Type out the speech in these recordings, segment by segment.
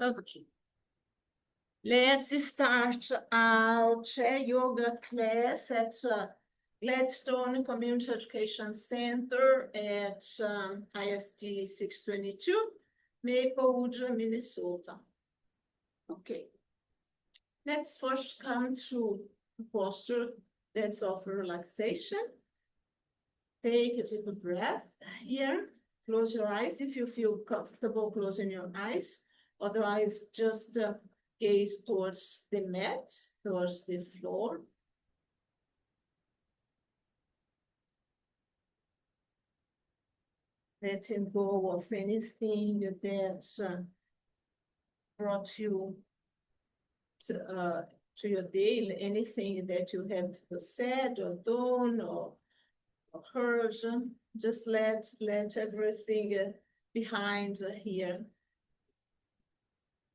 Okay. Let's start our chair yoga class at Gladstone Community Education Center at ISD 622, Maplewood, Minnesota. Okay. Let's first come to a posture that's of relaxation. Take a deep breath here. Close your eyes if you feel comfortable closing your eyes. Otherwise, just gaze towards the mat, towards the floor. Letting go of anything that brought you to your day, anything that you have said or done or heard. Just let everything behind here.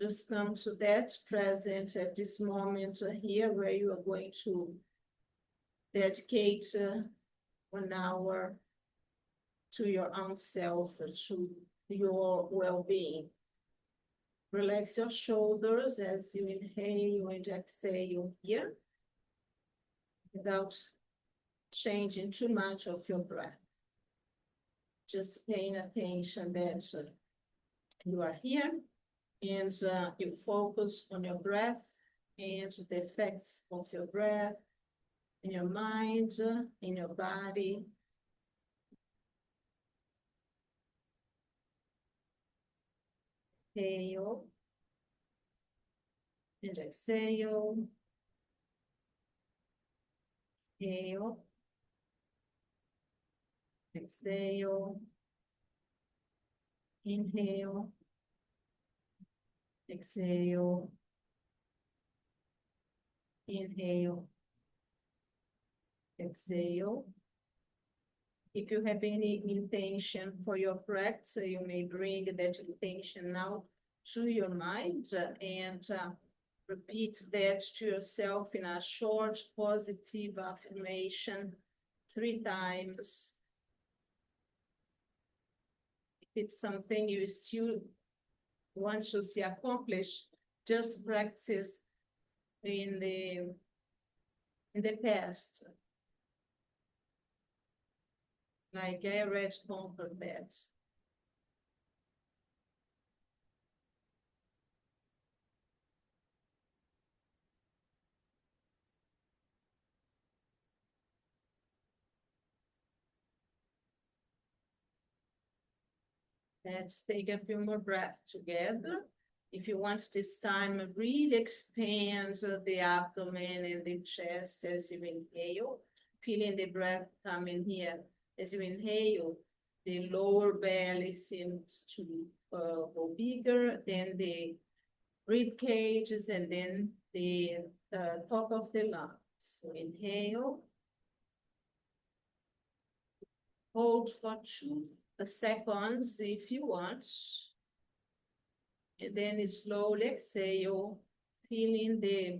Just come to that present at this moment here where you are going to dedicate 1 hour to your own self, to your well-being. Relax your shoulders as you inhale and exhale here without changing too much of your breath. Just paying attention that you are here and you focus on your breath and the effects of your breath in your mind, in your body. Inhale and exhale. Inhale. Exhale. Inhale. Exhale. Inhale. Exhale. If you have any intention for your practice, you may bring that intention now to your mind and repeat that to yourself in a short, positive affirmation 3 times. If it's something you still want to see accomplished, just practice in the past. Like I read conquer that. Let's take a few more breaths together. If you want this time, really expand the abdomen and the chest as you inhale, feeling the breath coming here. As you inhale, the lower belly seems to go bigger, then the rib cages, and then the top of the lungs. So inhale, hold for 2 seconds if you want. And then slowly exhale, feeling the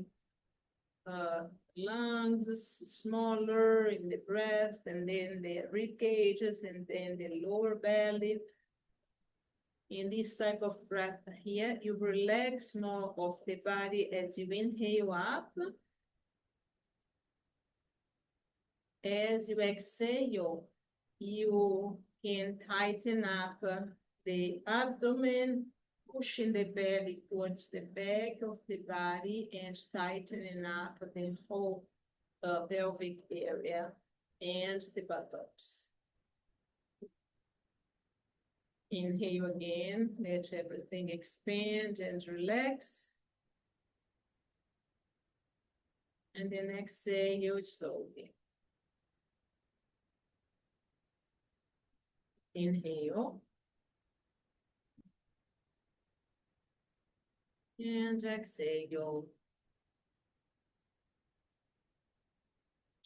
lungs smaller in the breath, and then the rib cages, and then the lower belly. In this type of breath here, you relax more of the body as you inhale up. As you exhale, you can tighten up the abdomen, pushing the belly towards the back of the body and tightening up the whole pelvic area and the buttocks. Inhale again, let everything expand and relax. And then exhale slowly. Inhale. And exhale.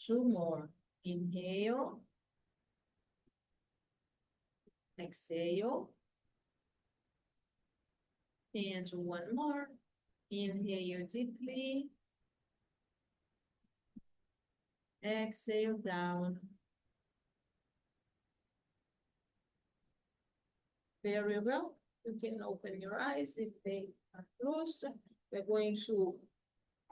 2 more. Inhale. Exhale. And 1 more. Inhale deeply. Exhale down. Very well. You can open your eyes if they close. We're going to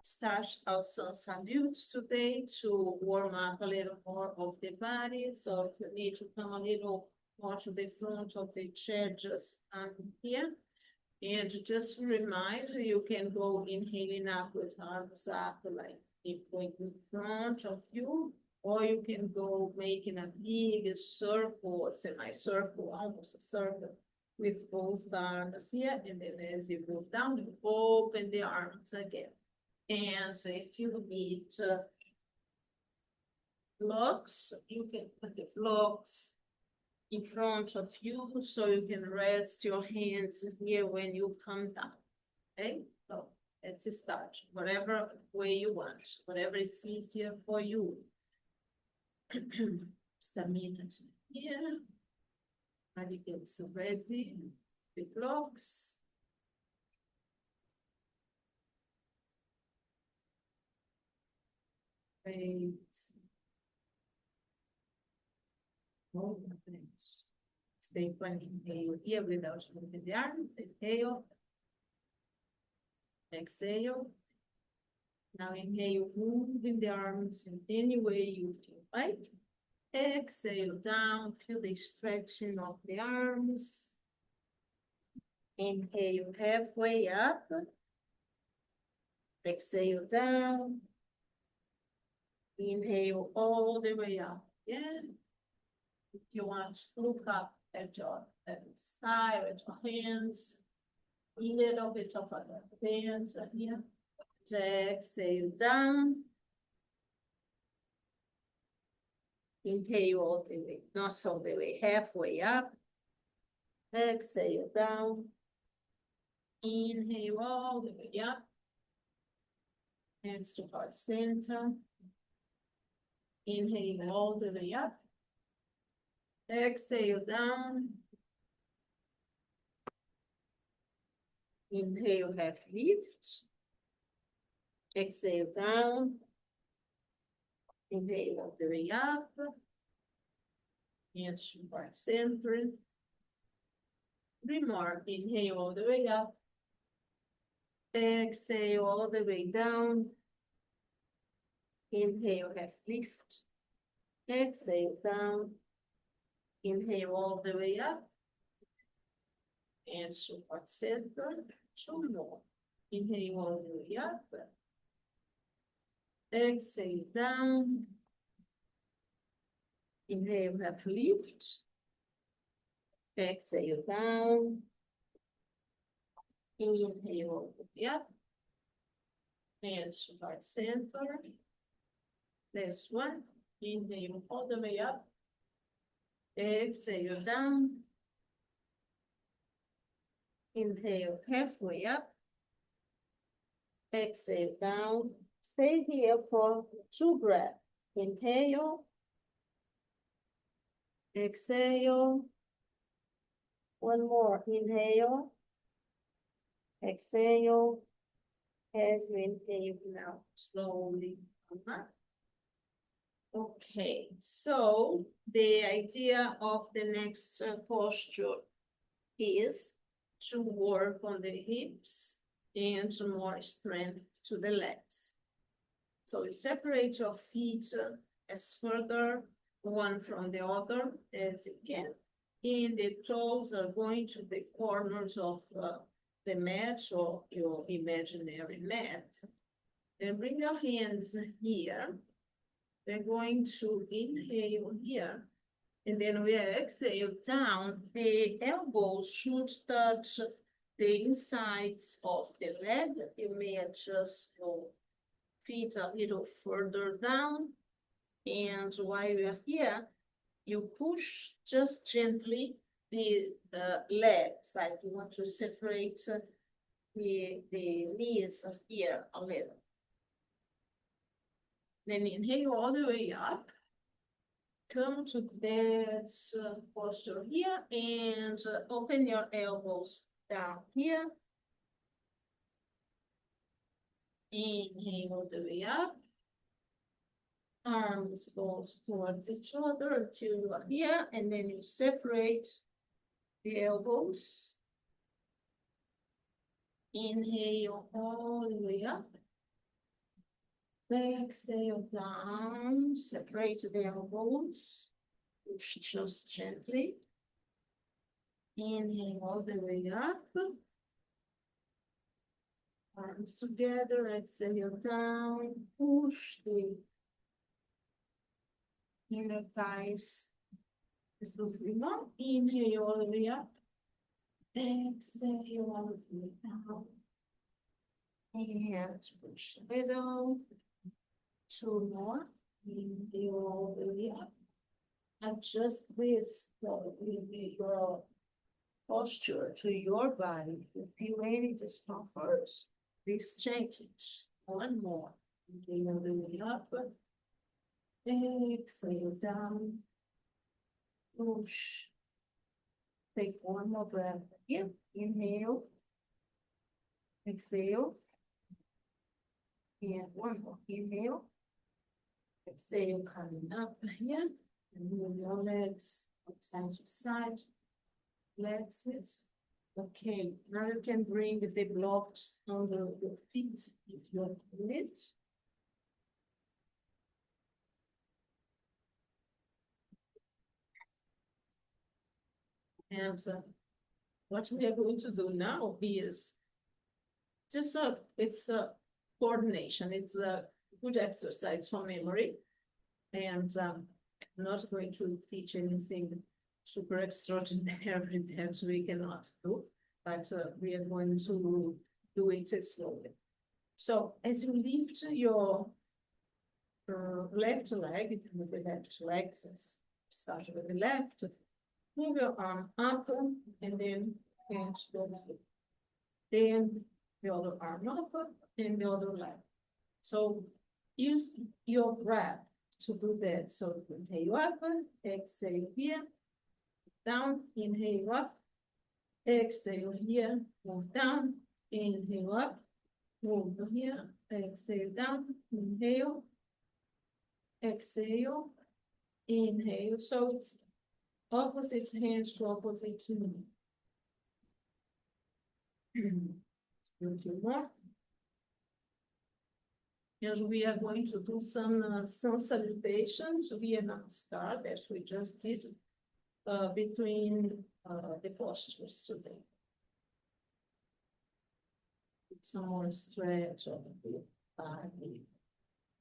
start our salutes today to warm up a little more of the body. So if you need to come a little more to the front of the chair, just here. And just a reminder, you can go inhaling up with arms up, like going in front of you, or you can go making a big circle, a semicircle, almost a circle, with both arms here. And then as you go down, you open the arms again. And if you need blocks, you can put the blocks in front of you so you can rest your hands here when you come down. Okay, so let's start whatever way you want, whatever is easier for you. Just a minute here. Body gets ready. The blocks. Great. Oh, thanks. Stay one inhale here without moving the arms. Inhale. Exhale. Now inhale, moving the arms in any way you feel like. Exhale down, feel the stretching of the arms. Inhale halfway up. Exhale down. Inhale all the way up. Yeah. If you want, look up at your side, at your hands. A little bit of other hands here. Exhale down. Inhale all the way, not all the way, halfway up. Exhale down. Inhale all the way up. Hands to heart center. Inhale all the way up. Exhale down. Inhale, half lift. Exhale down. Inhale all the way up. Hands to heart center. 3 more. Inhale all the way up. Exhale all the way down. Inhale, half lift. Exhale down. Inhale all the way up. And support center. 2 more. Inhale all the way up. Exhale down. Inhale, half lift. Exhale down. Inhale all the way up. And support center. Last one. Inhale all the way up. Exhale down. Inhale halfway up. Exhale down. Stay here for 2 breaths. Inhale. Exhale. 1 more. Inhale. Exhale. As you inhale now, slowly come up. Okay, so the idea of the next posture is to work on the hips and more strength to the legs. So you separate your feet as further one from the other as you can. And the toes are going to the corners of the mat or your imaginary mat. Then bring your hands here. We're going to inhale here. And then we exhale down. The elbows should touch the insides of the leg. You may adjust your feet a little further down. And while you're here, you push just gently the legs. Like you want to separate the knees here a little. Then inhale all the way up. Come to that posture here and open your elbows down here. Inhale all the way up. Arms goes towards each other until you are here, and then you separate the elbows. Inhale all the way up. Exhale down, separate the elbows. Push just gently. Inhale all the way up. Arms together, exhale down, push the inner thighs. Just long. Inhale all the way up. Exhale all the way down. And push a little. Two more. Inhale all the way up. Adjust this your posture to your body. If you feel any discomfort, please change it. One more. Inhale all the way up. Exhale down. Push. Take one more breath here. Inhale. Exhale. And one more. Inhale. Exhale, coming up here. And move your legs from side to side. Exit. Okay, now you can bring the blocks under your feet if you need. And what we are going to do now is just it's a coordination. It's a good exercise for memory. And I'm not going to teach anything super extraordinary that we cannot do, but we are going to do it slowly. So as you lift your left leg, with the left leg, start with the left, move your arm up and then hand goes. Then the other arm up and the other leg. So use your breath to do that. So inhale up, exhale here, down, inhale up, exhale here, move down, inhale up, move here, exhale down, inhale, exhale, inhale. So it's opposite hands to opposite knee. A few more. And we are going to do some sun salutations. We are not start that we just did between the postures today. Some more stretch of the body.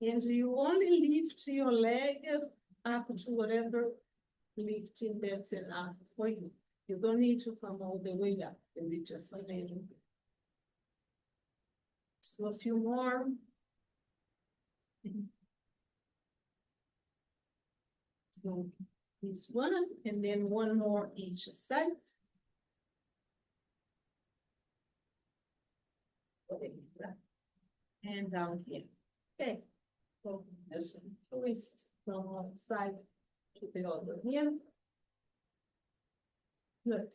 And you only lift your leg up to whatever lifting that's enough for you. You don't need to come all the way up, maybe just a little bit. So a few more. So this one, and then one more each side. And down here. Okay. So just twist from one side to the other here. Good.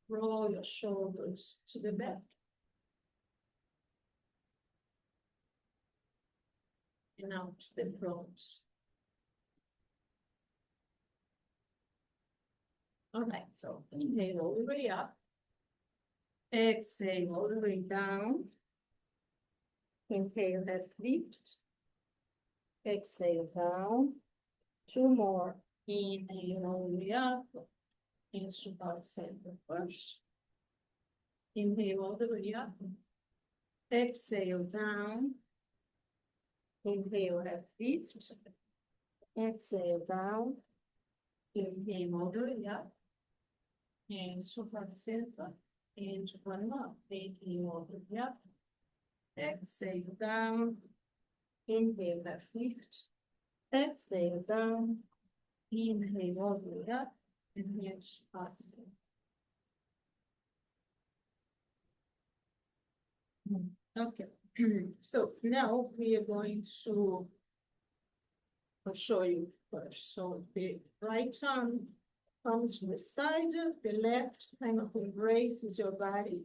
Roll your shoulders to the back. And out to the front. All right, so inhale all the way up. Exhale all the way down. Inhale, that lift. Exhale down. Two more. Inhale all the way up. Into about center first. Inhale all the way up. Exhale down. Inhale, that lift. Exhale down. Inhale all the way up. And super center. And one more. Inhale all the way up. Exhale down. Inhale, that lift. Exhale down. Inhale all the way up. And then exhale. Okay. So now we are going to show you first. So the right arm comes to the side, the left kind of embraces your body.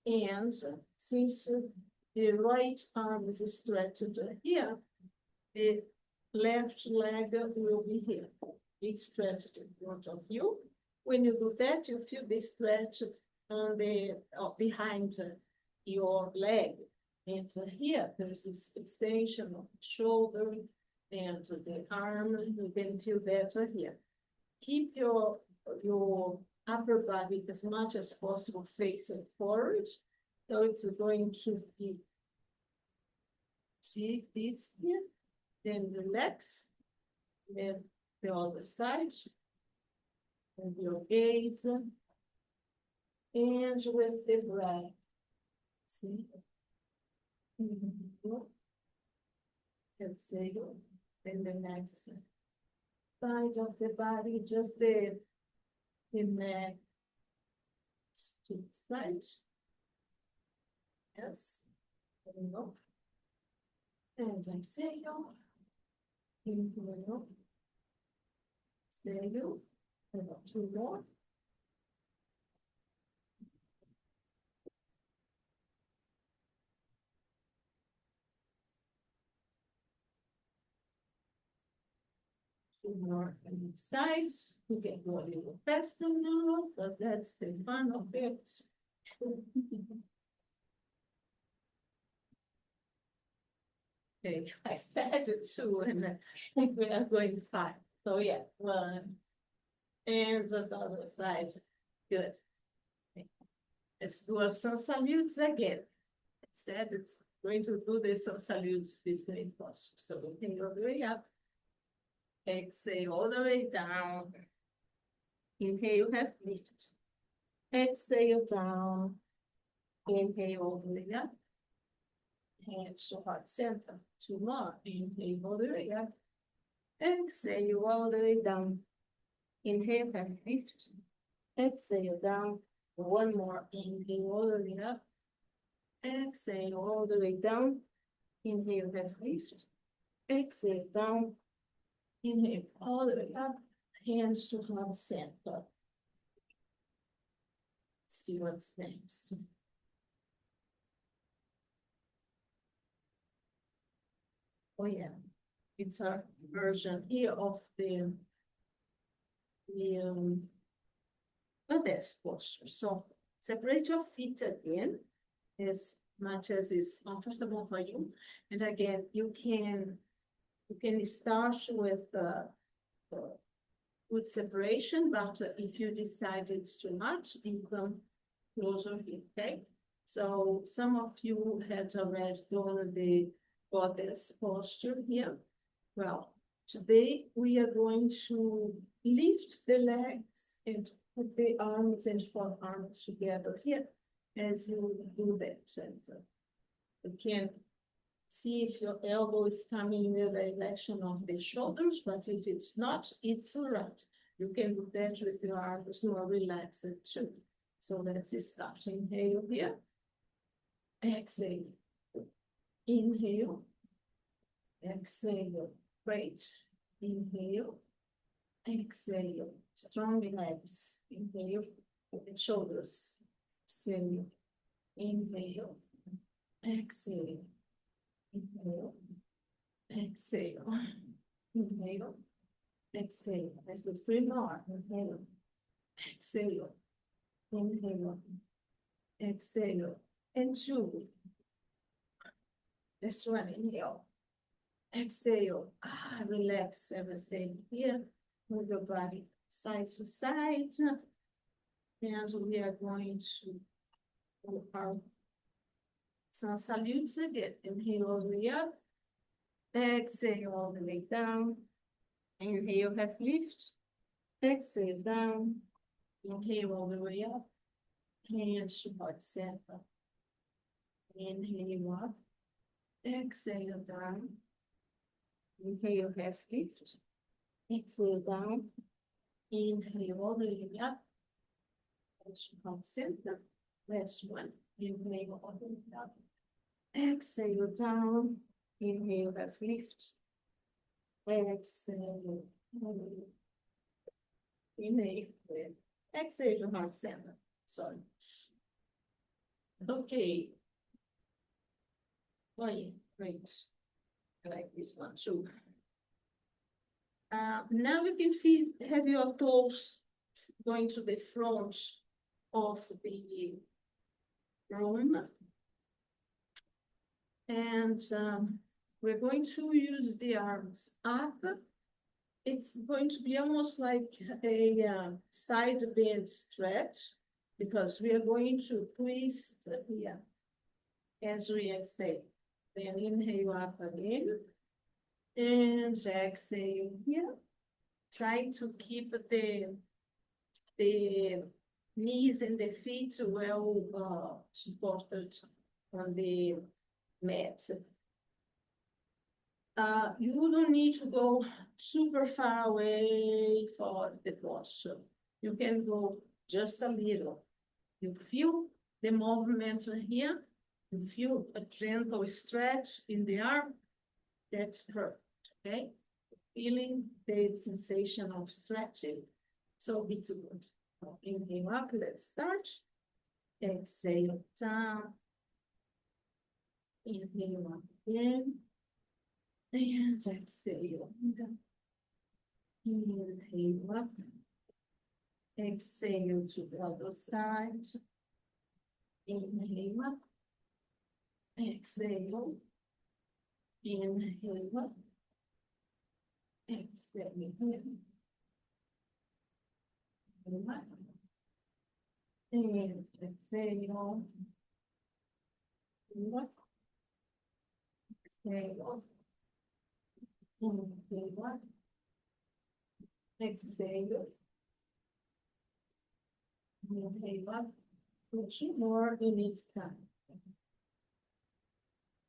And since the right arm is stretched here, the left leg will be here. It's stretched in front of you. When you do that, you feel the stretch on the behind your leg. And here, there's this extension of the shoulder and the arm. You can feel better here. Keep your upper body as much as possible facing forward. So it's going to be, see this here, then relax, then the other side, and your gaze, and with the breath. See? Exhale, and the next side of the body, just the neck to the side. Yes, there we go. And exhale, inhale, exhale, and two more. Two more on each side. You can go a little faster now, but that's the fun of it. Okay, I started two, and I think we are going five. So yeah, one, and the other side. Good. Let's do some salutes again. I said it's going to do the some salutes between postures. So we can go all the way up. Exhale all the way down. Inhale, half lift. Exhale down. Inhale all the way up. Hands to heart center. Two more. Inhale all the way up. Exhale all the way down. Inhale, half lift. Exhale down. One more. Inhale all the way up. Exhale all the way down. Inhale, half lift. Exhale down. Inhale all the way up. Hands to heart center. See what's next. Oh yeah, it's a version here of the best posture. So separate your feet again as much as is comfortable for you. And again, you can start with good separation, but if you decide it's too much, you come closer here, okay? So some of you had already done the goddess posture here. Well, today we are going to lift the legs and put the arms and forearms together here as you do that. And you can see if your elbow is coming in the direction of the shoulders, but if it's not, it's all right. You can do that with your arms more relaxed too. So let's start. Inhale here. Exhale. Inhale. Exhale. Great. Inhale. Exhale. Strong legs. Inhale. The shoulders. Exhale. Inhale. Exhale. Inhale. Exhale. Inhale. Exhale. Let's do three more. Inhale. Exhale. Inhale. Exhale. And two. This one, inhale. Exhale. Relax everything here. Move your body side to side. And we are going to do our some salutes again. Inhale all the way up. Exhale all the way down. Inhale, half lift. Exhale down. Inhale all the way up. Hands to heart center. Inhale up. Exhale down. Inhale, half lift. Exhale down. Inhale all the way up. Hands to heart center. Last one. Inhale all the way up. Exhale down. Inhale, half lift. Exhale. Inhale. Exhale to heart center. Sorry. Okay. Oh, yeah, great. I like this one too. Now you can feel, have your toes going to the front of the room. And we're going to use the arms up. It's going to be almost like a side bend stretch because we are going to twist here as we exhale. Then inhale up again and exhale here. Try to keep the knees and the feet well supported on the mat. You don't need to go super far away for the posture. You can go just a little. You feel the movement here. You feel a gentle stretch in the arm. That's perfect, okay? Feeling the sensation of stretching. So it's good. Inhale up, let's start. Exhale down. Inhale up again. And exhale down. Inhale up. Exhale to the other side. Inhale up. Exhale. Inhale up. Exhale. Inhale up. And exhale. Inhale up. Exhale. Inhale up. Exhale. Inhale up. Two more in each time.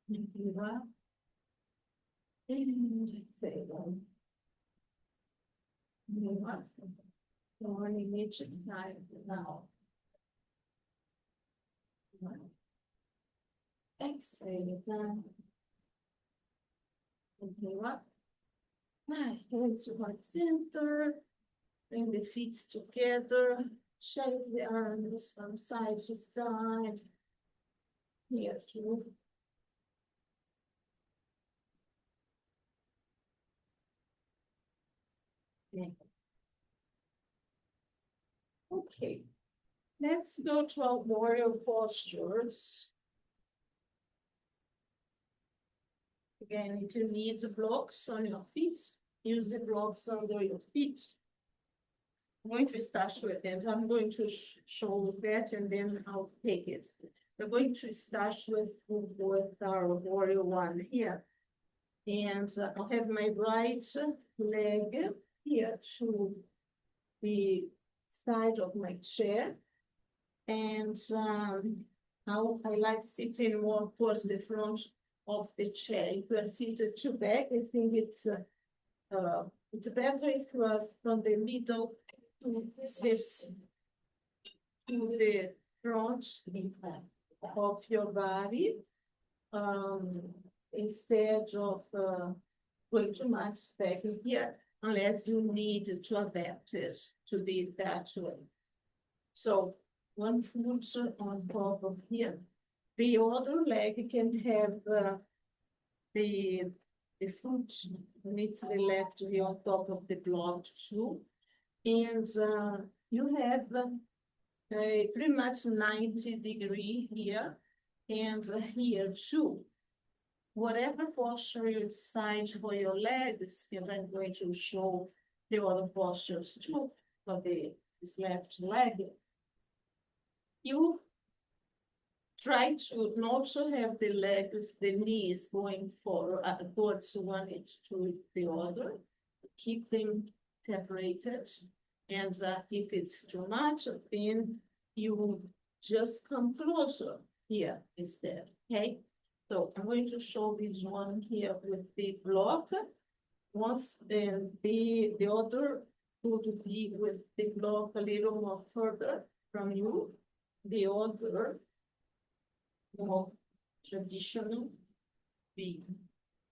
Inhale up. And exhale. Inhale up. One in each side now. Exhale down. Inhale up. Hands to heart center. Bring the feet together. Shake the arms from side to side. Here too. Okay. Let's go to our warrior postures. Again, if you need the blocks on your feet, use the blocks under your feet. I'm going to start with that. I'm going to show that and then I'll take it. We're going to start with our warrior one here. And I'll have my right leg here to the side of my chair. And I like sitting more towards the front of the chair. If you are seated too back, I think it's better if you are from the middle to sit to the front of your body instead of going too much back here, unless you need to adapt it to be that way. So one foot on top of here. The other leg can have the foot needs the left to be on top of the block too. And you have a pretty much 90-degree here and here too. Whatever posture you decide for your legs, and I'm going to show the other postures too for this left leg. You try to not to have the legs, the knees going forward towards one edge to the other. Keep them separated. And if it's too much, then you just come closer here instead, okay? So I'm going to show this one here with the block. Once then the other would be with the block a little more further from you. The other more traditional be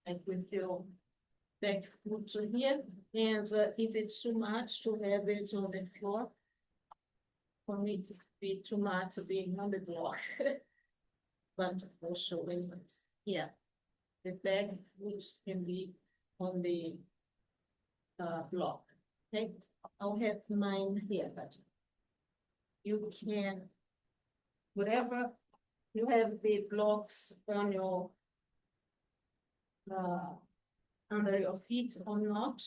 like with your back foot here. And if it's too much to have it on the floor, for me to be too much being on the block. But I'll show anyways. Yeah, the back foot can be on the block. Okay, I'll have mine here, but you can, whatever you have the blocks on your under your feet or not.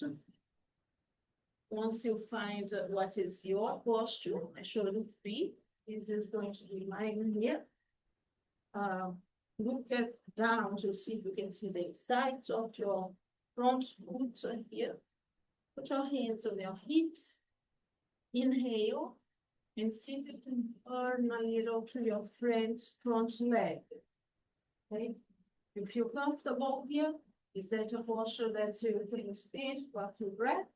Once you find what is your posture, I showed you three. This is going to be mine here. Look down to see if you can see the sides of your front foot here. Put your hands on your hips. Inhale and see if you can turn a little to your front leg. Okay? You feel comfortable here? Is that a posture that you can stand for a few breaths?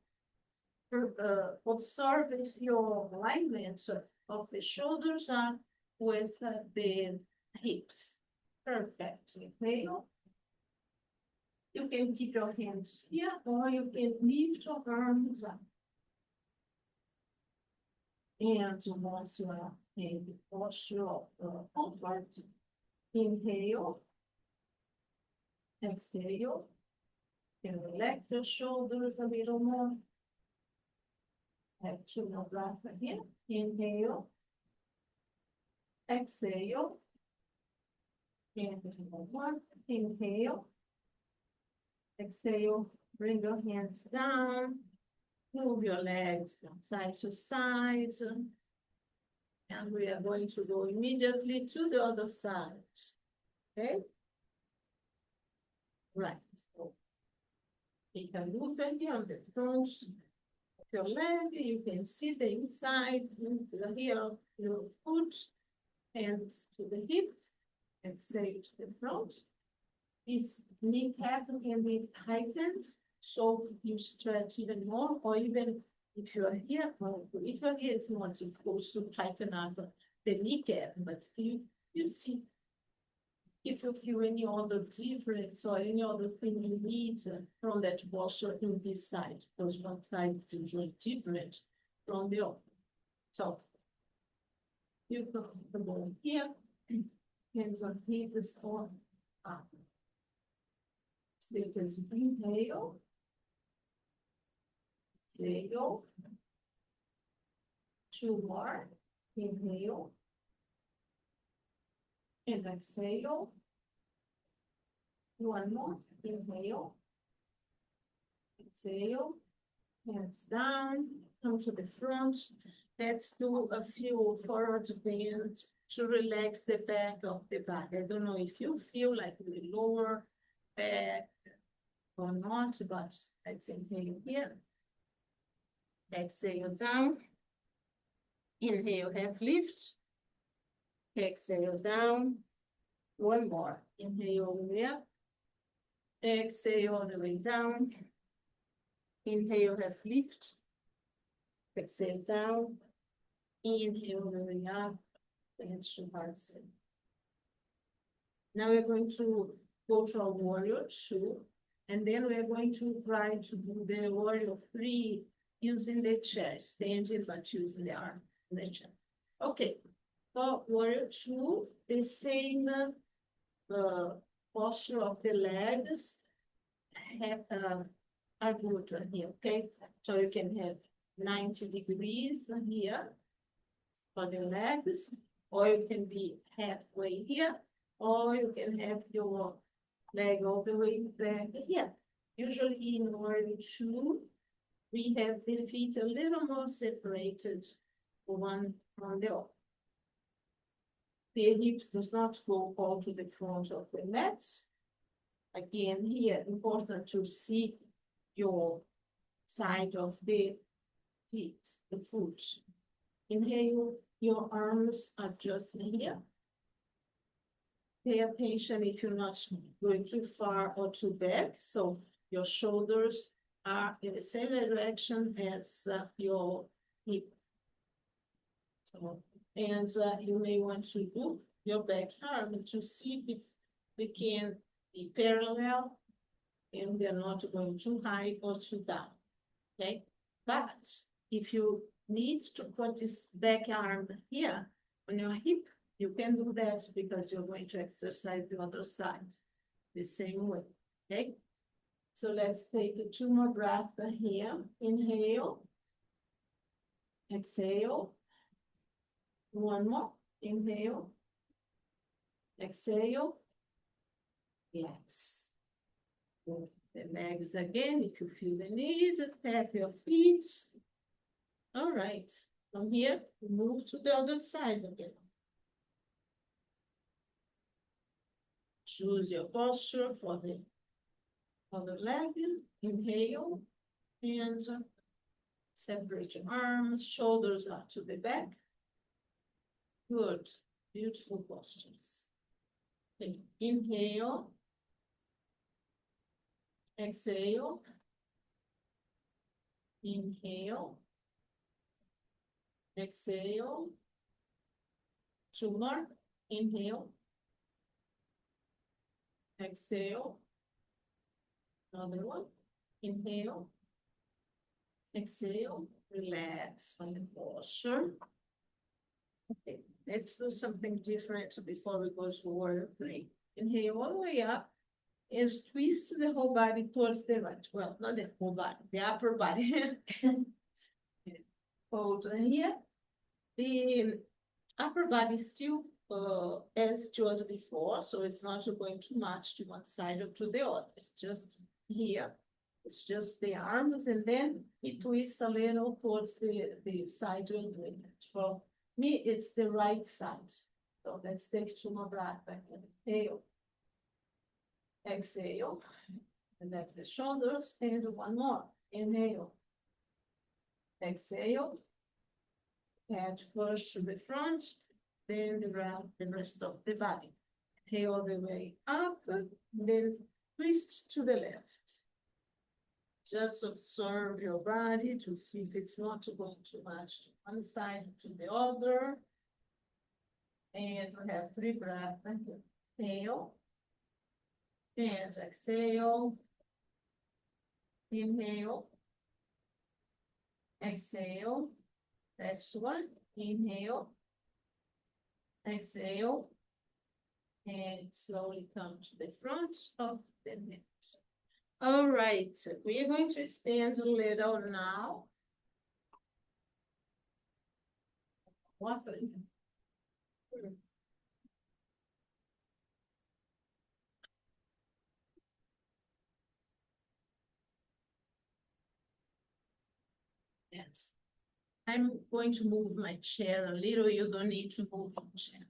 Observe if your alignments of the shoulders are with the hips. Perfect. Inhale. You can keep your hands here, or you can lift your arms up. And once you are in the posture of comfort, inhale, exhale, and relax your shoulders a little more. Have two more breaths again. Inhale, exhale, and one more. Inhale, exhale, bring your hands down, move your legs from side to side, and we are going to go immediately to the other side. Okay? Right. So take a look here on the front of your leg. You can see the inside, here of your foot, hands to the hips, exhale to the front. This kneecap can be tightened, so you stretch even more, or even if you're here, if you're here, it's not supposed to tighten up the kneecap, but you see if you feel any other difference or any other thing you need from that posture in this side, because one side is usually different from the other. So you put the ball here, hands on hips or up. So you can inhale, exhale, two more, inhale, and exhale, one more, inhale, exhale, hands down, come to the front. Let's do a few forward bends to relax the back of the back. I don't know if you feel like the lower back or not, but let's inhale here. Exhale down. Inhale, half lift. Exhale down. One more. Inhale all the way up. Exhale all the way down. Inhale, half lift. Exhale down. Inhale all the way up. And to heart center. Now we're going to go to our warrior 2, and then we're going to try to do the warrior 3 using the chair, standing but using the arm in the chair. Okay, for warrior 2, the same posture of the legs are good here, okay? So you can have 90 degrees here for the legs, or you can be halfway here, or you can have your leg all the way back here. Usually in warrior 2, we have the feet a little more separated one from the other. The hips does not go all to the front of the mat. Again, here, important to see your side of the feet, the foot. Inhale, your arms are just here. Pay attention if you're not going too far or too back. So your shoulders are in the same direction as your hip. So, and you may want to do your back arm to see if they can be parallel and they're not going too high or too down. Okay, but if you need to put this back arm here on your hip, you can do that because you're going to exercise the other side the same way. Okay, so let's take 2 more breaths here. Inhale, exhale. One more. Inhale, exhale. Yes. The legs again, if you feel the need, tap your feet. All right, from here, move to the other side again. Choose your posture for the other leg. Inhale, and separate your arms, shoulders up to the back. Good, beautiful postures. Okay. Inhale, exhale, inhale, exhale, two more, inhale, exhale, another one, inhale, exhale, relax from the posture. Okay, let's do something different before we go to warrior three. Inhale all the way up and twist the whole body towards the right. Well, not the whole body, the upper body. Hold here. The upper body still as it was before, so it's not going too much to one side or to the other. It's just here. It's just the arms, and then it twists a little towards the side you're doing it. For me, it's the right side. So let's take two more breaths. Inhale. Exhale. And that's the shoulders. And one more. Inhale. Exhale. Head first to the front, then the rest of the body. Inhale all the way up, then twist to the left. Just observe your body to see if it's not going too much to one side to the other. And we have 3 breaths. Inhale. And exhale. Inhale. Exhale. Last one. Inhale. Exhale. And slowly come to the front of the neck. All right, we are going to stand a little now. What? Yes. I'm going to move my chair a little. You don't need to move your chair.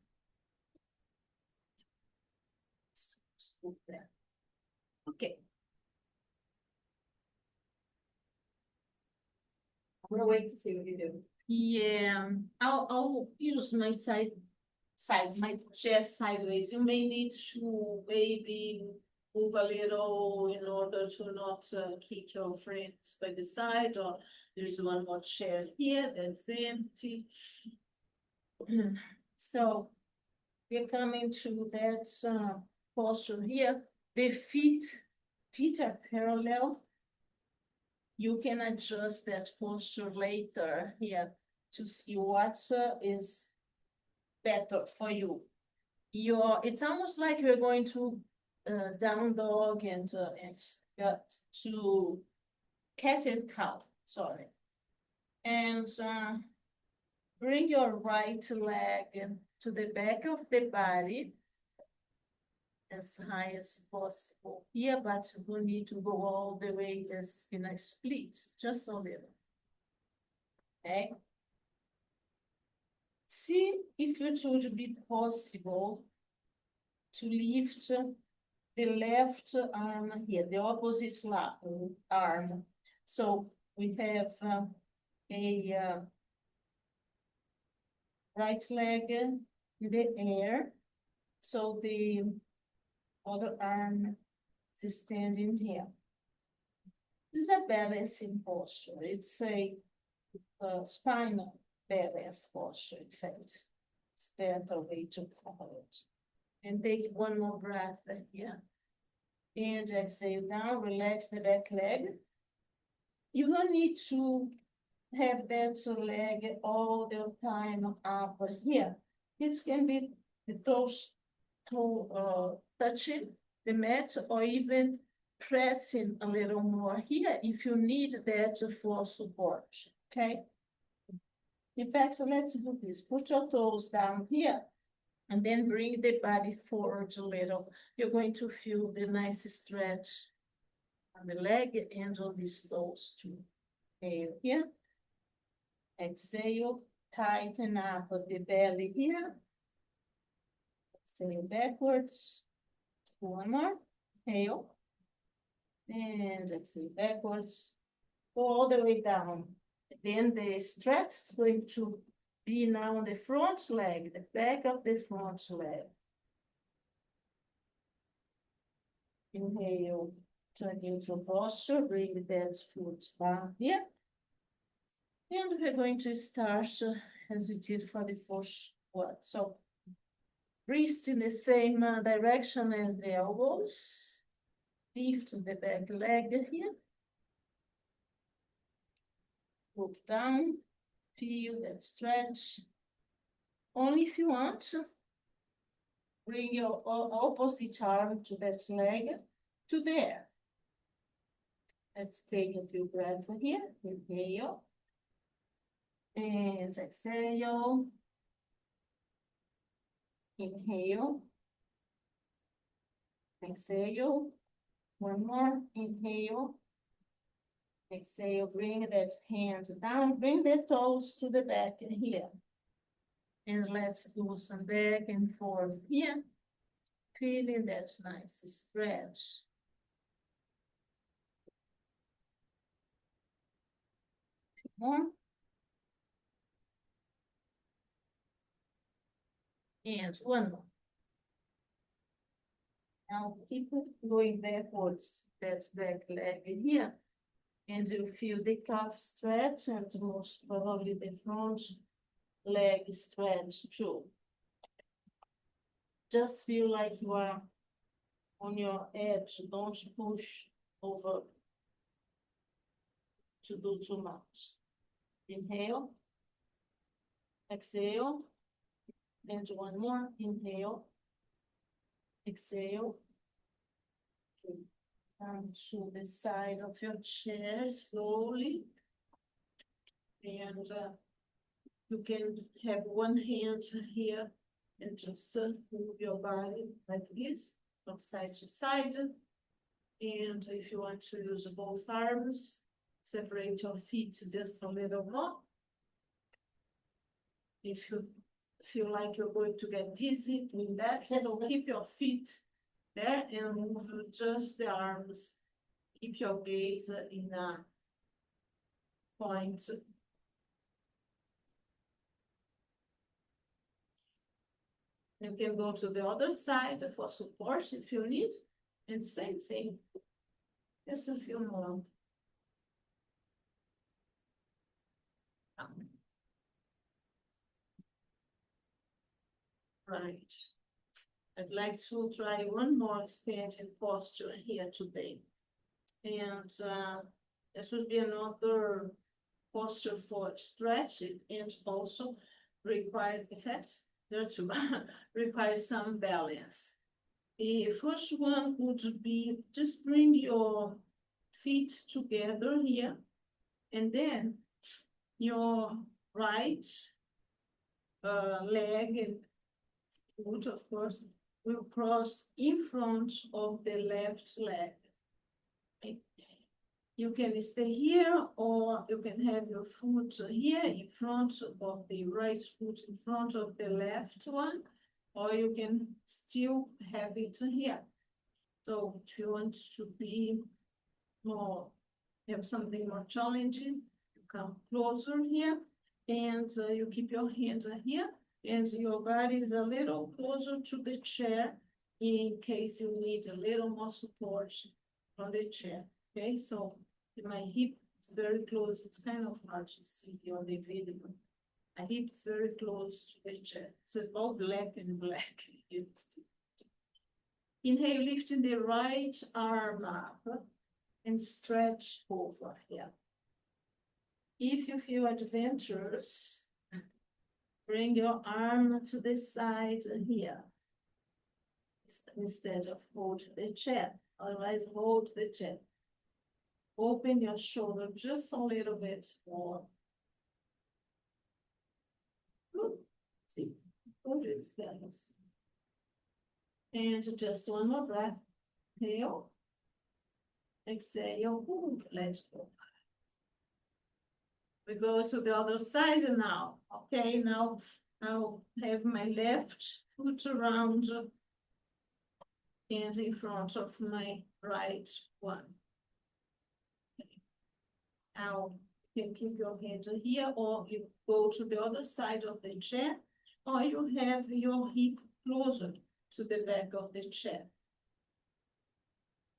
Okay. I'm gonna wait to see what you do. Yeah, I'll use my my chair sideways. You may need to maybe move a little in order to not kick your friends by the side, or there's one more chair here that's empty. So we're coming to that posture here. The feet are parallel. You can adjust that posture later here to see what is better for you. It's almost like you're going to down dog and to cat and cow, sorry. And bring your right leg to the back of the body as high as possible here, but you don't need to go all the way as in a split, just a little. Okay. See if it would be possible to lift the left arm here, the opposite arm. So we have a right leg in the air. So the other arm is standing here. This is a balancing posture. It's a spinal balance posture, in fact. It's a better way to call it. And take one more breath here. And exhale down, relax the back leg. You don't need to have that leg all the time up here. It can be the toes touching the mat, or even pressing a little more here if you need that for support, okay? In fact, let's do this. Put your toes down here and then bring the body forward a little. You're going to feel the nice stretch on the leg and on these toes too. Inhale here. Exhale, tighten up the belly here. Exhale backwards. One more. Inhale. And exhale backwards. Go all the way down. Then the stretch is going to be now on the front leg, the back of the front leg. Inhale to a neutral posture, bring that foot down here. And we're going to start as we did for the first one. So, wrist in the same direction as the elbows. Lift the back leg here. Look down, feel that stretch. Only if you want, bring your opposite arm to that leg, to there. Let's take a few breaths here. Inhale. And exhale. Inhale. Exhale. One more. Inhale. Exhale. Bring that hand down. Bring the toes to the back here. And let's do some back and forth here. Feeling that nice stretch. More. And one more. Now keep going backwards, that back leg here. And you feel the calf stretch and most probably the front leg stretch too. Just feel like you are on your edge. Don't push over to do too much. Inhale. Exhale. And one more. Inhale. Exhale. Come to the side of your chair slowly. And you can have one hand here and just move your body like this from side to side. And if you want to use both arms, separate your feet just a little more. If you feel like you're going to get dizzy doing that, so keep your feet there and move just the arms. Keep your gaze in a point. You can go to the other side for support if you need, and same thing. Just a few more. Right. I'd like to try one more standing posture here today. And there should be another posture for stretching and also required effects there to require some balance. The first one would be just bring your feet together here, and then your right leg and foot, of course, will cross in front of the left leg. Okay. You can stay here, or you can have your foot here in front of the right foot in front of the left one, or you can still have it here. So if you want to be more, have something more challenging, you come closer here, and you keep your hand here, and your body is a little closer to the chair in case you need a little more support from the chair. Okay, so my hip is very close. It's kind of hard to see here on the video. My hip is very close to the chair. It's all black and black. Inhale, lifting the right arm up and stretch over here. If you feel adventurous, bring your arm to the side here instead of hold the chair. Otherwise, hold the chair. Open your shoulder just a little bit more. Good. See, hold it, guys. And just one more breath. Inhale. Exhale, ooh, let go. We go to the other side now. Okay, now I'll have my left foot around and in front of my right one. Now you can keep your head here, or you go to the other side of the chair, or you have your hip closer to the back of the chair.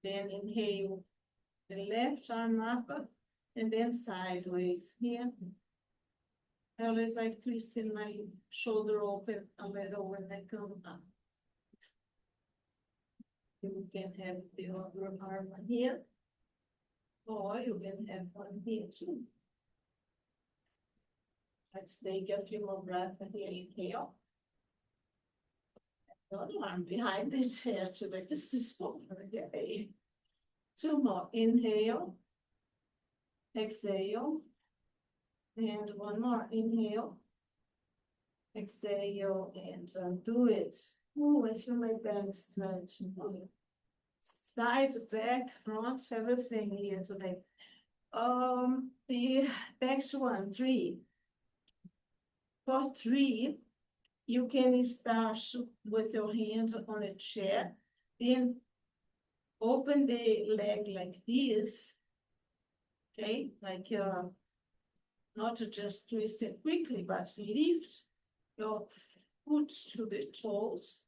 Then inhale the left arm up and then sideways here. I always like twisting my shoulder open a little when I come up. You can have the other arm here, or you can have one here too. Let's take a few more breaths here. Inhale. The other arm behind the chair to make just this over. Okay. Two more. Inhale. Exhale. And one more. Inhale. Exhale and do it. Oh, I feel my back stretching. Side, back, front, everything here today. The next one, 3. For 3, you can start with your hands on a chair, then open the leg like this, okay? Like not just twist it quickly, but lift your foot to the toes,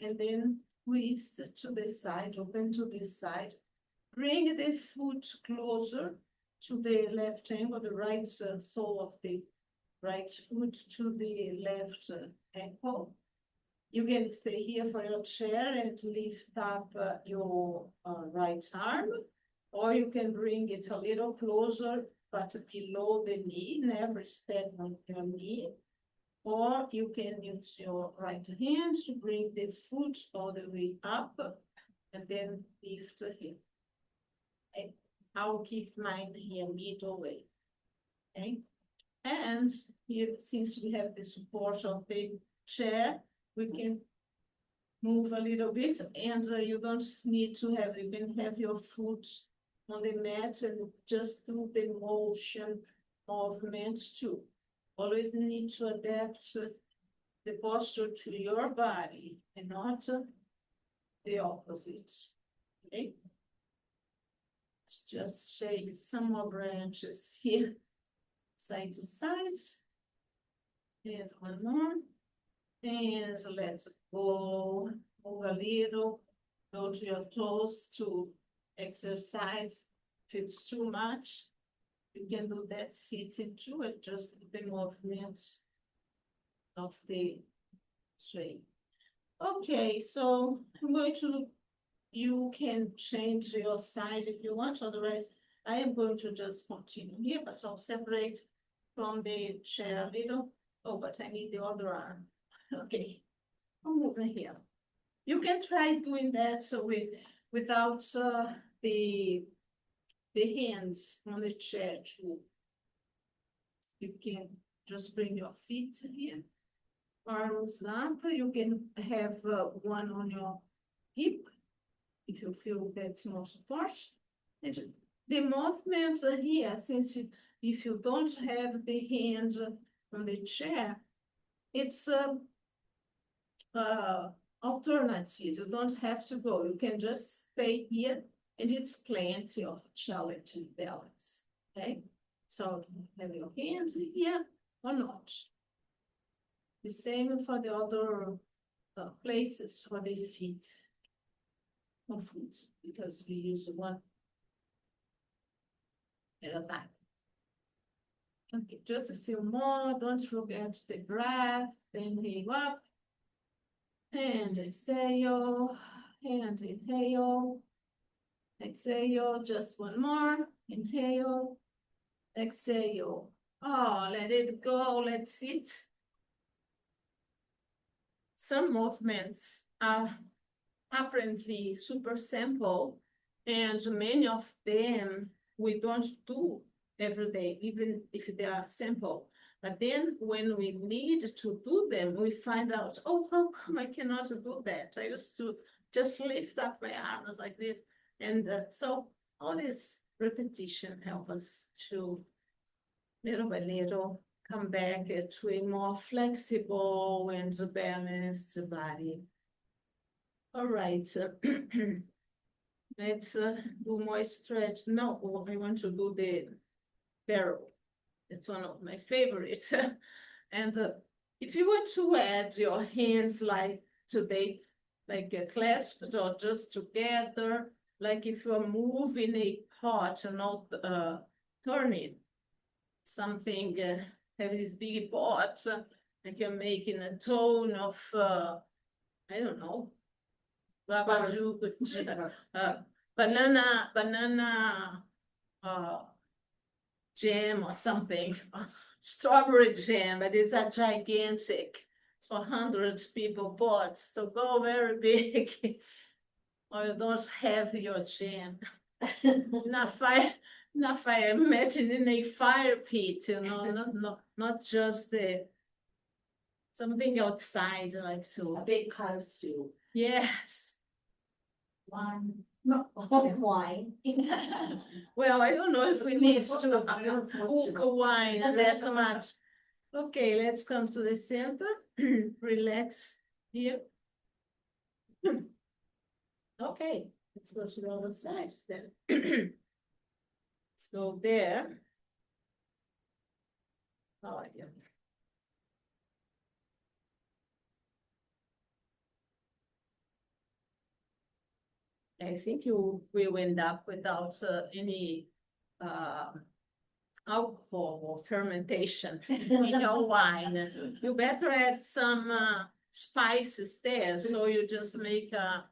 and then twist to the side, open to this side. Bring the foot closer to the left ankle, the right sole of the right foot to the left ankle. You can stay here for your chair and lift up your right arm, or you can bring it a little closer, but below the knee, never step on your knee. Or you can use your right hand to bring the foot all the way up and then lift here. Okay. I'll keep mine here middle way. Okay. And here, since we have the support of the chair, we can move a little bit, and you don't need to have, you can have your foot on the mat and just do the motion movement too. Always need to adapt the posture to your body and not the opposite. Okay. Let's just shake some more branches here, side to side. And one more. And let's go. Move a little. Go to your toes to exercise. If it's too much, you can do that sitting too, and just the movements of the swing. Okay, so I'm going to, you can change your side if you want, otherwise I am going to just continue here, but I'll separate from the chair a little. Oh, but I need the other arm. Okay, I'm moving here. You can try doing that so without the hands on the chair too. You can just bring your feet here, arms up. You can have one on your hip if you feel that's more support. And the movements are here, since if you don't have the hands on the chair, it's alternative. You don't have to go. You can just stay here, and it's plenty of challenge and balance. Okay, so have your hand here or not. The same for the other places for the feet or foot, because we use one at a time. Okay, just a few more. Don't forget the breath. Inhale up and exhale, and inhale, exhale. Just one more. Inhale, exhale. Oh, let it go. Let's sit. Some movements are apparently super simple, and many of them we don't do every day, even if they are simple. But then when we need to do them, we find out, oh, how come I cannot do that? I used to just lift up my arms like this. And so all this repetition help us to little by little come back to a more flexible and balanced body. All right, let's do more stretch. No, I want to do the barrel. It's one of my favorites. And if you want to add your hands like today, like clasped or just together, like if you're moving a pot and not turning something, having this big pot, like you're making a tone of, I don't know, banana jam or something, strawberry jam, but it's a gigantic, it's for 100 people pot, so go very big, or you don't have your jam. Not fire, imagine in a fire pit, not just something outside, like A big pot of stew. yes. Wine. No, wine. Well, I don't know if we need to cook a wine that much. Okay, let's come to the center. Relax here. Okay, let's go to the other side then. Let's go there. Oh, yeah. I think you will end up without any alcohol or fermentation in your wine. You better add some spices there, so you just make a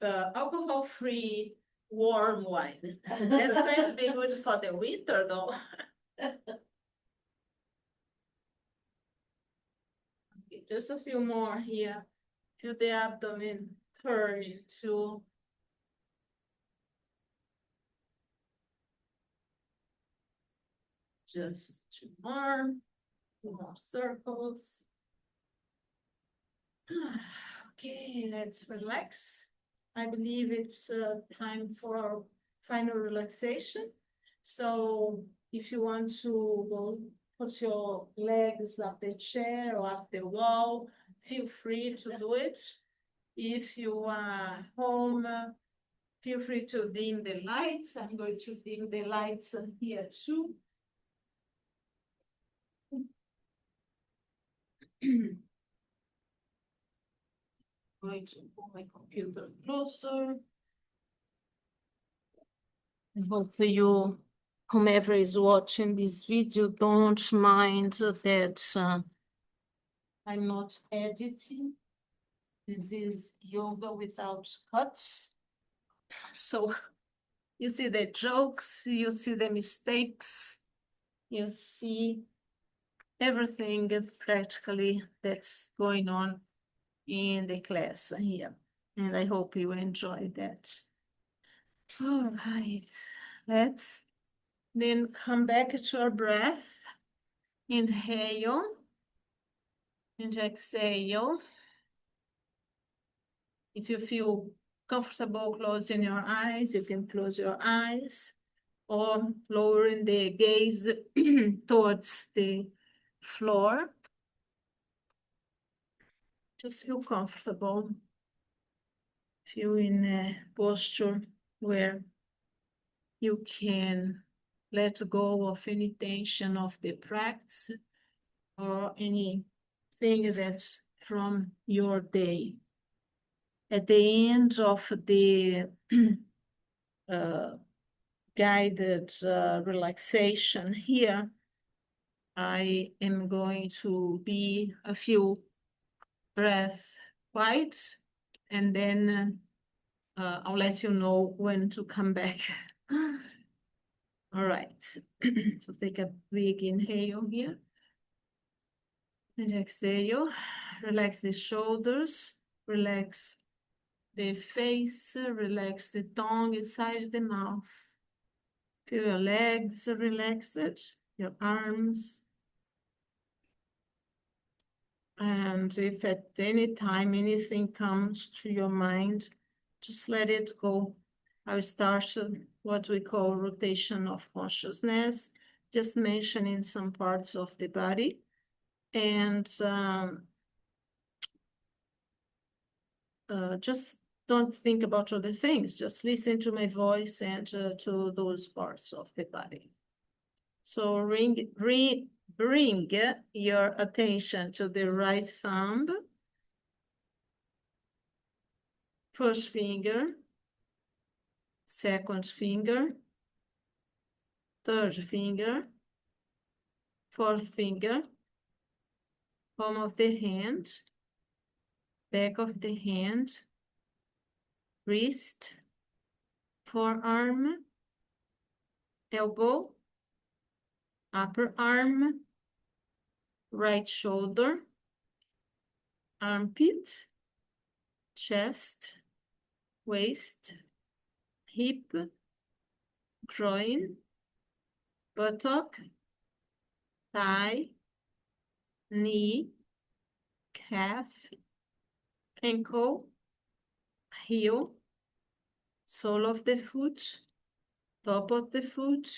alcohol-free warm wine. That's going to be good for the winter, though. Okay, just a few more here. Feel the abdomen turn into just two more circles. Okay, let's relax. I believe it's time for final relaxation. So if you want to go put your legs up the chair or up the wall, feel free to do it. If you are home, feel free to dim the lights. I'm going to dim the lights here too. Going to pull my computer closer. I hope you, whomever is watching this video, don't mind that I'm not editing. This is yoga without cuts. So you see the jokes, you see the mistakes, you see everything practically that's going on in the class here. And I hope you enjoy that. All right, let's then come back to our breath. Inhale and exhale. If you feel comfortable closing your eyes, you can close your eyes or lowering the gaze towards the floor. Just feel comfortable. Feel in a posture where you can let go of any tension of the practice or anything that's from your day. At the end of the guided relaxation here, I am going to be a few breaths quiet, and then I'll let you know when to come back. All right, so take a big inhale here. And exhale, relax the shoulders, relax the face, relax the tongue inside the mouth. Feel your legs relaxed, your arms. And if at any time anything comes to your mind, just let it go. I'll start what we call rotation of consciousness, just mentioning some parts of the body. And just don't think about other things. Just listen to my voice and to those parts of the body. So bring your attention to the right thumb, first finger, second finger, third finger, fourth finger, palm of the hand, back of the hand, wrist, forearm, elbow, upper arm, right shoulder, armpit, chest, waist, hip, groin, buttock, thigh, knee, calf, ankle, heel, sole of the foot, top of the foot,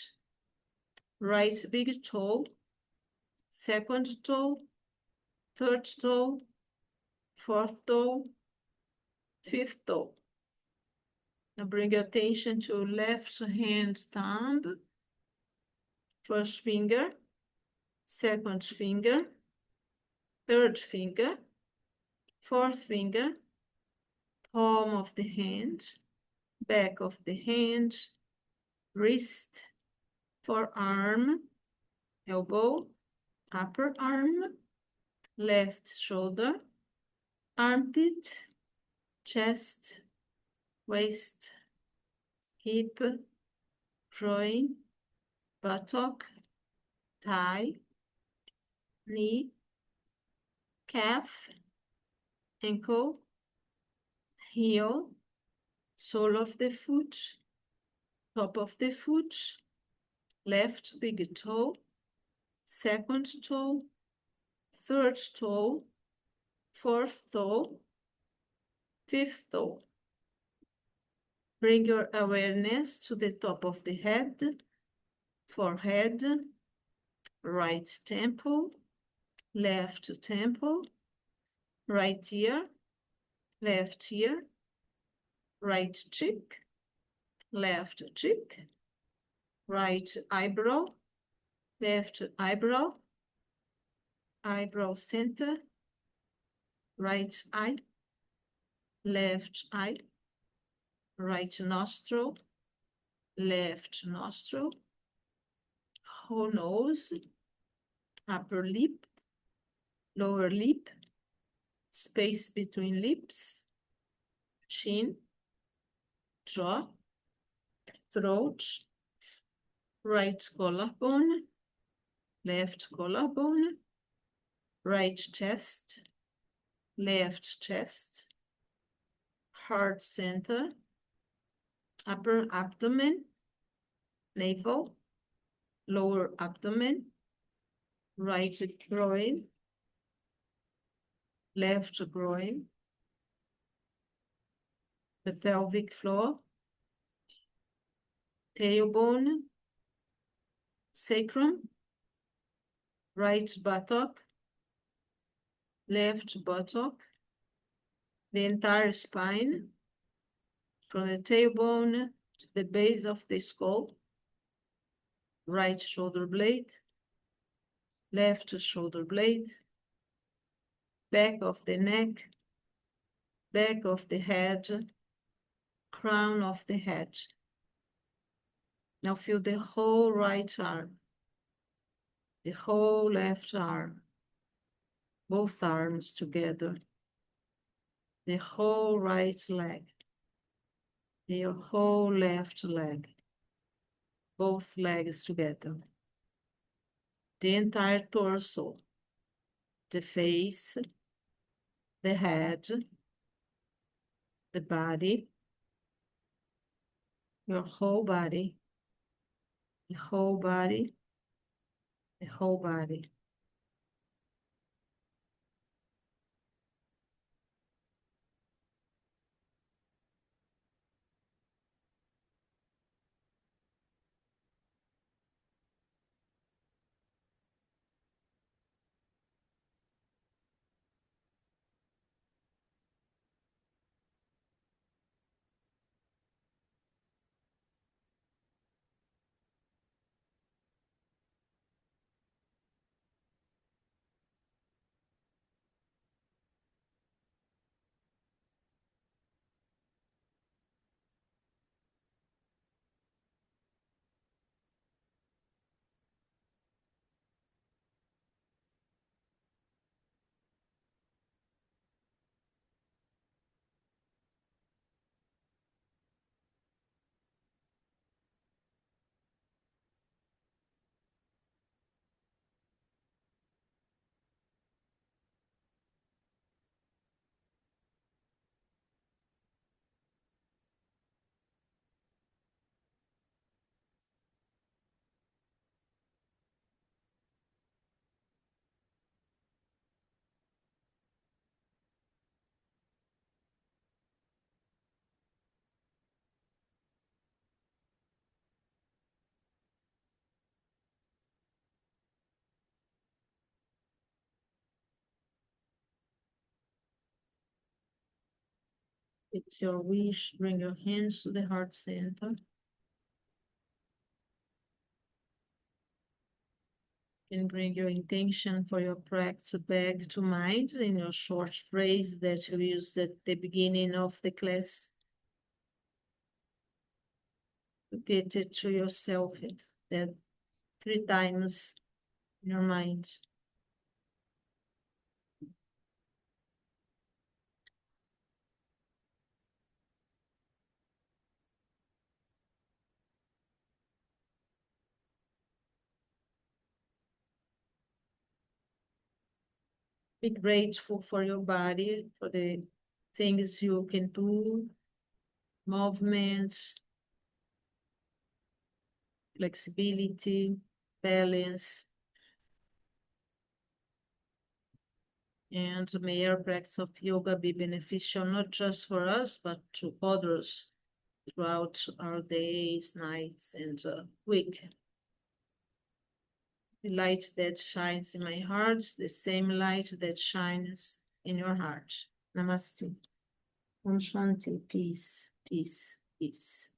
right big toe, second toe, third toe, fourth toe, fifth toe. Now bring your attention to left hand thumb, first finger, second finger, third finger, fourth finger, palm of the hand, back of the hand, wrist, forearm, elbow, upper arm, left shoulder, armpit, chest, waist, hip, groin, buttock, thigh, knee, calf, ankle, heel, sole of the foot, top of the foot, left big toe, second toe, third toe, fourth toe, fifth toe. Bring your awareness to the top of the head, forehead, right temple, left temple, right ear, left ear, right cheek, left cheek, right eyebrow, left eyebrow, eyebrow center, right eye, left eye, right nostril, left nostril, whole nose, upper lip, lower lip, space between lips, chin, jaw, throat, right collarbone, left collarbone, right chest, left chest, heart center, upper abdomen, navel, lower abdomen, right groin, left groin, the pelvic floor, tailbone, sacrum, right buttock, left buttock, the entire spine, from the tailbone to the base of the skull, right shoulder blade, left shoulder blade, back of the neck, back of the head, crown of the head. Now feel the whole right arm, the whole left arm, both arms together, the whole right leg, the whole left leg, both legs together, the entire torso, the face, the head, the body, your whole body, the whole body, the whole body. It's your wish, bring your hands to the heart center. And bring your intention for your practice back to mind in your short phrase that you used at the beginning of the class. Repeat it to yourself that 3 times in your mind. Be grateful for your body, for the things you can do, movements, flexibility, balance. And may our practice of yoga be beneficial not just for us, but to others throughout our days, nights, and week. The light that shines in my heart, the same light that shines in your heart. Namaste. Om Shanti, peace, peace, peace.